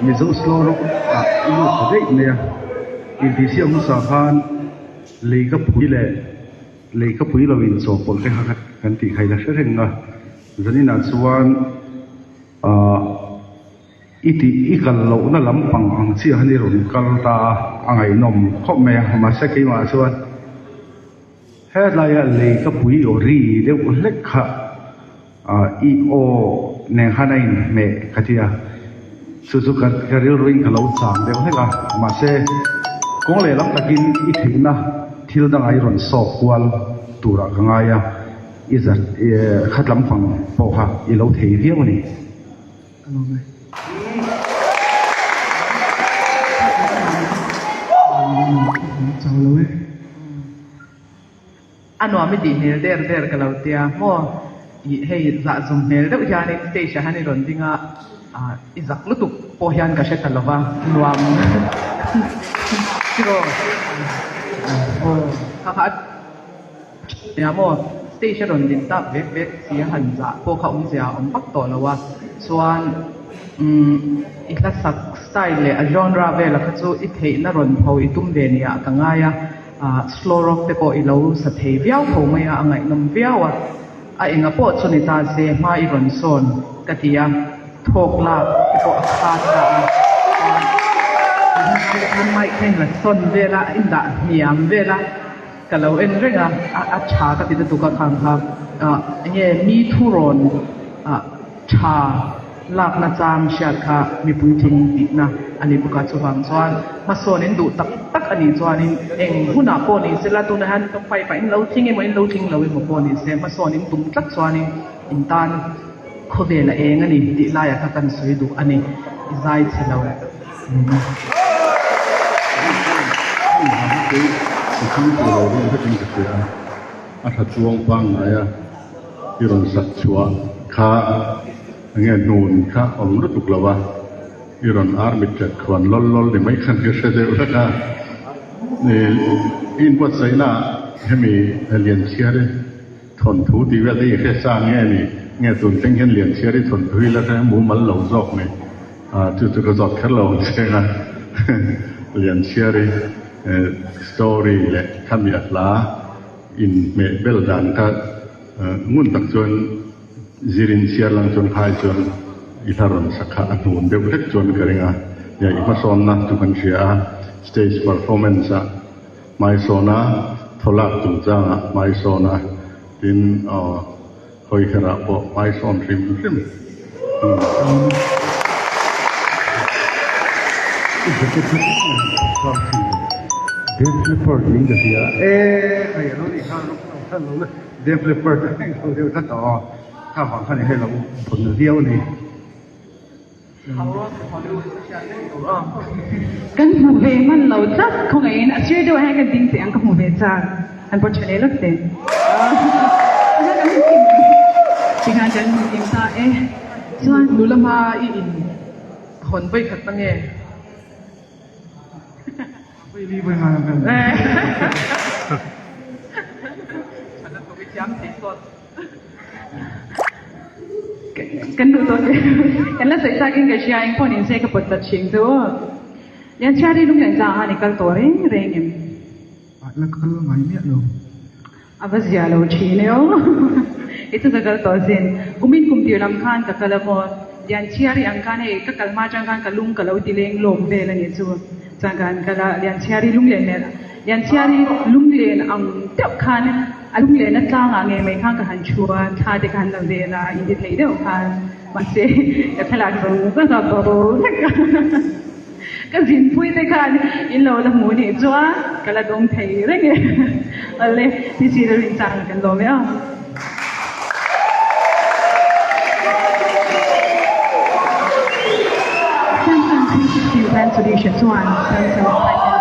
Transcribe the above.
Mizo sloro ilo khadei ne indisi amu sahan leika pui lo in so pol ke ha kan ti khaila hrenga zanina chuan iti ikal lo na lampang ang chi hani ron kal ta angai nom kho me ma se ki ma chuan he la ya leika pui ori de lekha I o ne hanai me khatia suzuka karil ring kalau chang deu hela ma se kong le lam takin I thina thil dang ai ron so kwal tura gangaya izat khatlam phang po ha I lo thei riang ni chang lo e anwa mi di ne der kalau tia mo hei za zum ne deuh hian in stage hani ron dinga izak lutuk po hian ka she talawa nuam siro ha ya mo stage ron din ta ve si han za po kha sia pak to lawa chuan ikla sak style le a genre ve la chu I thei na ron pho I tum de nia ka ngaya slow rock te ko I lo sa thei viau pho mai a ngai nom viawa a inga po chuni ta se ma I ron son katia thok la ko akhat la an mai khen la son vela inda niam vela kalau en renga a cha ka ti tu ka khang kha nge mi thu ron cha lak na cham siat kha mi pui thing ti na ani buka chuwang chuan ma sonin du tak tak ani chuanin eng huna po ni sela tu na han to pai pa in lo thing emo in lo thing lo emo po ni se ma sonin tum tlak chuanin in tan khove la eng ani ti la ya kha kan sui du ani izai chelo thì không có lâu nữa cái chuyện kia à thật chuông băng này à cái lần sạch chúa khá nghe nôn khá ông rất tục là va cái lần army chặt khoan lol lol để mấy khăn cái xe đều là cả này in quát say na hay mi liền chia đấy thuần thú thì vậy đấy cái sang nghe tuần tinh hen liền chia đấy thuần thú là cái muốn mắm lẩu dọc này à từ cái dọc khát lẩu thế là liền chia đấy story และคำอยากลาอินเมเบลดันก็งุนตักจนจิรินเชียร์ลังจนหายจนอิทารอนสักขาอันหุ่นเด็กเล็กจนกระเริงอ่ะอย่าอีกมาสอนนะทุกคนเชียร์ stage performance อ่ะไม่สอนนะทลักตุงจ้างอ่ะไม่สอนนะเป็นคอยขราบบอกไม่สอนริมเดฟลิปเปอร์นี่ก็เสียใครรู้ดิข้ารู้ท่านรู้เลยเดฟลิปเปอร์เขาเรียกท่านต่อถ้าฟังท่านให้เราผลเดียวนี่ kan mu ve man lo tak khong ai na sir do ha kan ding te ang ka mu ve cha unfortunately lok te ana kan kim chi han jan kim ta chuan lulama i in hon bai khat na nge ไม่รีบไปมากัน ฉันนั้นตัวไปย้ำสีสด kan du to kan la sai sa kin ga shia ing pon in se ka pot ta ching do yan cha ri lung yang za ha ni kal to re reng em แล้วก็ไงเนี่ยเรา avas ya lo chi ne o itu sa kal to sin umin kum ti lam khan ka kala mo yan chia ri ang kan e ka kalma chang kan kalung ka lo ti leng lom ve la ni chu chang kan kala yan chia ri lung len ne yan chia ri lung len ang tep khan alung len na tlang ang e mai khan ka han chua tha de kan la ve la in di thei de o khan ma se ka thala ka ka sa to ka zin pui te khan in lo la mu ni chua kala dong thei re nge ale ti si ri chang kan lo me a Samsung 360 Advanced Solutions 1 Samsung